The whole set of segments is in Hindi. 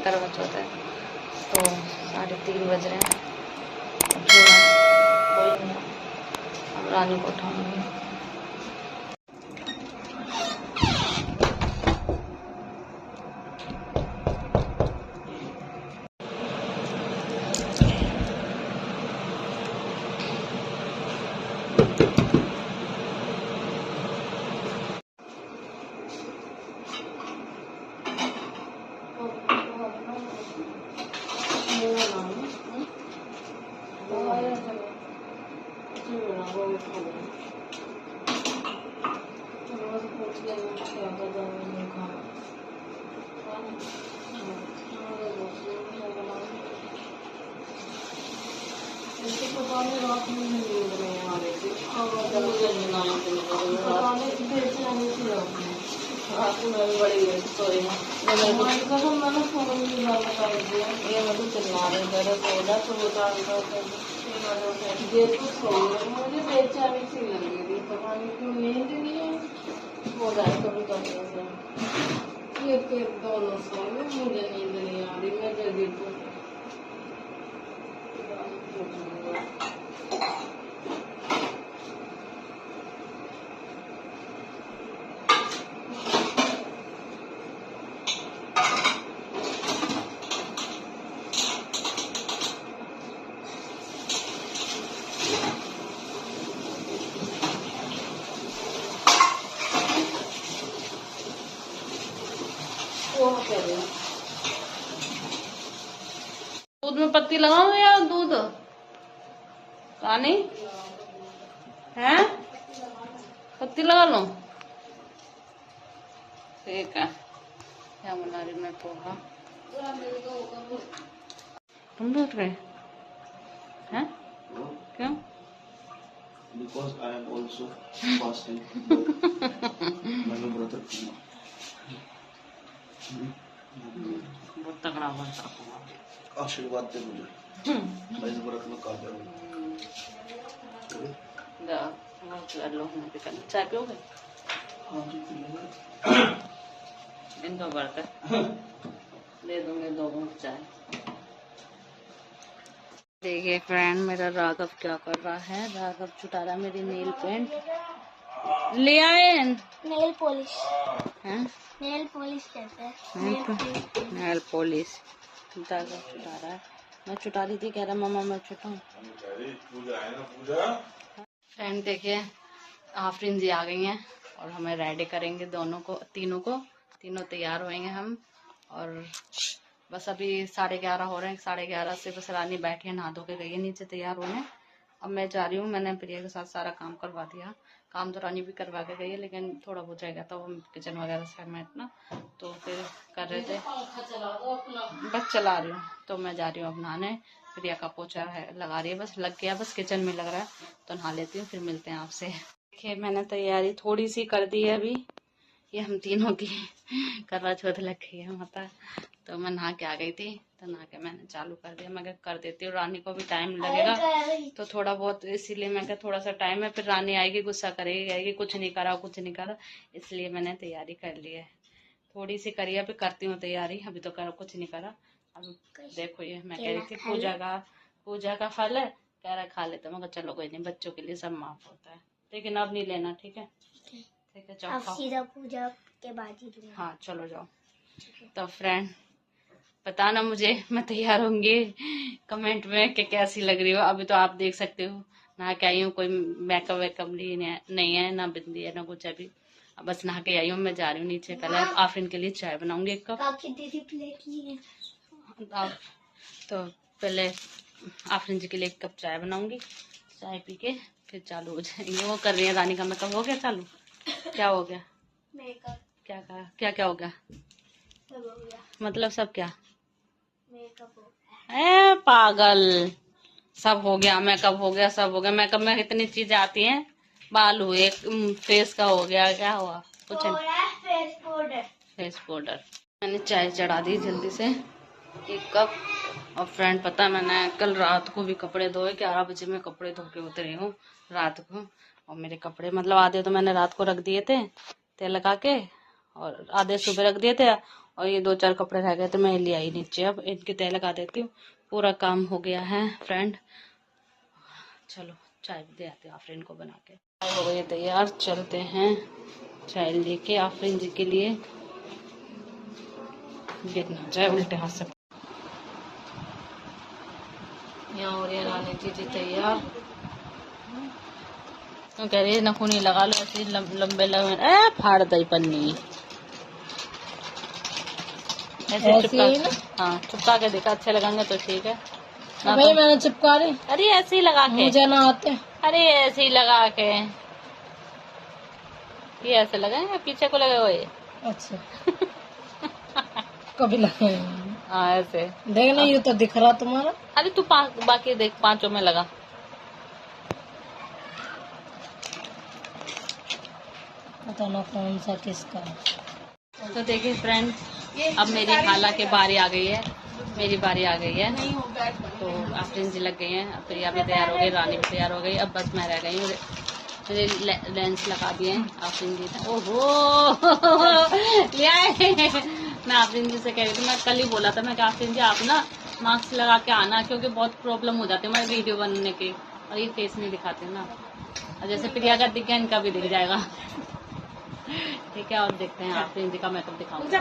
करवा चौथ है। तो 3:30 बज रहे हैं। अब थोड़ा कोई नहीं, अब रानी को उठाऊंगी। ये तो सोई मुझे बेचैनी सी लग रही थी, पता नहीं क्यों नींद नहीं है। हो रहा है कभी कभी ऐसा, ये फिर दोनों सोए, मुझे नींद नहीं आ रही। मैं जल्दी को दूध में पत्ती लगाऊं या दूध रानी है? पत्ती लगा लो। ठीक है। क्या बना रही मैं? पोहा। तुम भी उठ गए हैं? क्यों? Because I am also fasting. बहुत तगड़ा बनता पोहा। आशीर्वाद दे मुझे। मैं इस व्रत में कामयाब हूँ। चाय पियोगे? हाँ जी पिएंगे। इनका व्रत है, दे दूंगे 2 घूंट चाय। देखिए फ्रेंड, मेरा राघव क्या कर रहा है। राघव छुटा रहा मेरी नेल पेंट। ले आए नेल पॉलिश हैं? नेल पॉलिश कहते हैं। नेल पॉलिश राघव छुटा रहा है। मैं छुटा रही थी, कह रहा मामा मैं छुटाऊं। फ्रेंड देखिए, आफरीन जी आ गई हैं और हमें रेडी करेंगे दोनों को, तीनों तैयार होएंगे हम। और बस अभी 11:30 हो रहे हैं। 11:30 से बस रानी बैठी है, नहा धो के गई है नीचे तैयार होने। अब मैं जा रही हूँ। मैंने प्रिया के साथ सारा काम करवा दिया। काम तो रानी भी करवा के गई है, लेकिन थोड़ा बहुत रहेगा तो किचन वगैरह समेटना ना, तो फिर कर रहे थे। बस चला रही हूँ, तो मैं जा रही हूँ अब नहाने। प्रिया का पोछा है लगा रही है, बस लग गया, बस किचन में लग रहा है, तो नहा लेती हूँ, फिर मिलते हैं आपसे। देखिए मैंने तैयारी थोड़ी सी कर दी है अभी। ये हम तीनों की करवा चौथ लग गई है माता। तो मैं नहा के आ गई थी, तो नहा के मैंने चालू कर दिया। मैं कर देती हूँ, रानी को भी टाइम लगेगा तो थोड़ा बहुत, इसीलिए मैं क्या थोड़ा सा टाइम है, फिर रानी आएगी गुस्सा करेगी, कहेगी कुछ नहीं करा, इसलिए मैंने तैयारी कर ली है। थोड़ी सी करी है, अभी करती हूँ तैयारी, अभी तो कुछ नहीं करा। अब देखो ये मैं कह रही थी पूजा का फल है, कह रहा खा लेते। मैं चलो कोई नहीं, बच्चों के लिए सब माफ होता है, लेकिन अब नहीं लेना। ठीक है जाओ, सीधा पूजा के बाद ही दूंगा। हाँ चलो जाओ। तो फ्रेंड बताना मुझे, मैं तैयार होंगी कमेंट में कि कैसी लग रही हो। अभी तो आप देख सकते हो नहा के आई हूँ, कोई मेकअप वेकअप नहीं है, ना बिंदी है ना कुछ। अभी बस नहा के आई हूँ, मैं जा रही हूँ नीचे। कल आफरीन के लिए चाय बनाऊंगी 1 कप। तो पहले आफरीन जी के लिए 1 कप चाय बनाऊंगी, चाय पी के फिर चालू हो जाएंगे। वो कर रही है रानी का मेकअप। हो गया चालू? क्या हो गया? मेकअप क्या कहा? क्या हो गया? सब हो गया। मतलब सब क्या? मेकअप हो गया। ए पागल, सब हो गया, मेकअप हो गया, सब हो गया। मेकअप में कितनी चीजें आती हैं, बाल हुए, फेस का हो गया, क्या हुआ? कुछ नहीं, फेस पाउडर। मैंने चाय चढ़ा दी जल्दी से 1 कप। और फ्रेंड पता है, मैंने कल रात को भी कपड़े धोए। 11 बजे मैं कपड़े धो के उतरी हूँ रात को। और मेरे कपड़े मतलब आधे तो मैंने रात को रख दिए थे तेल लगा के, और आधे सुबह रख दिए थे, और ये 2-4 कपड़े रह गए थे, मैं ले आई नीचे। अब इनके तय लगा देती हूँ। पूरा काम हो गया है फ्रेंड। चलो चाय दे आते हैं आफरीन को बना के। चाय हो गई तैयार, चलते हैं चाय लेके आफरीन जी के लिए। गिरना चाय उल्टे हाथ से। यहाँ हो रही है रानी जी तैयार। तो कह रही है नखूनी लगा लो, ऐसे लंबे लंबे फाड़ दई पन्नी ऐसे चिपका। हाँ चिपका के देखा, अच्छे लगेंगे तो ठीक है ना। भाई मैंने चिपका ली। अरे ऐसे ही लगा के, मुझे ना आते। अरे ऐसे ही लगा के, ये ऐसे लगाएंगे, पीछे को लगे हुए। अच्छा कभी लगे। हाँ ऐसे देखना, ये तो दिख रहा तुम्हारा। अरे तू बाकी देख, 5 में लगा। पता ना कौन सा किसका। तो देखिए फ्रेंड, अब मेरी खाला की बारी आ गई है, मेरी बारी आ गई है। तो आफरीन जी लग गई हैं, अब प्रिया भी तैयार हो गई, रानी भी तैयार हो गई। अब बस मैं रह गई हूँ। मेरे लेंस लगा दिए हैं आफरीन जी ने। ओहो ले आए। मैं आफरीन जी से कह रही थी, मैं कल ही बोला था, मैं कहा आफरीन जी आप ना मास्क लगा के आना, क्योंकि बहुत प्रॉब्लम हो जाती है हमारी वीडियो बनने की, और ये फेस नहीं दिखाते ना। और जैसे प्रिया का दिख गया, इनका भी दिख जाएगा। ठीक है, और देखते हैं आफरीन जी का मेकअप दिखाऊंगा,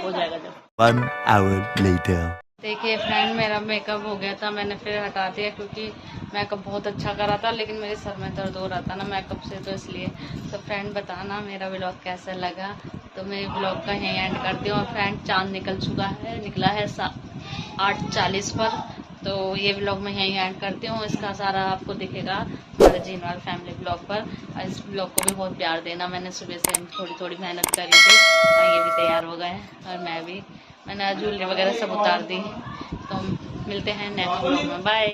हो जाएगा जब। 1 hour later. देखिए फ्रेंड, मेरा मेकअप हो गया था, मैंने फिर हटा दिया क्योंकि मेकअप बहुत अच्छा करा था, लेकिन मेरे सर में दर्द हो रहा था ना मेकअप से, तो इसलिए। तो फ्रेंड बताना मेरा व्लॉग कैसा लगा। तो मैं व्लॉग का यहीं एंड करती हूँ। और फ्रेंड चांद निकला है 8:40 पर। तो ये व्लॉग मैं यहीं एंड करती हूँ। इसका सारा आपको दिखेगा हमारे जीनवाल फैमिली व्लॉग पर। और इस व्लॉग को भी बहुत प्यार देना। मैंने सुबह से थोड़ी मेहनत करी थी, और ये भी तैयार हो गए, और मैंने ज्वेलरी वगैरह सब उतार दी। तो मिलते हैं नेक्स्ट व्लॉग में, बाय।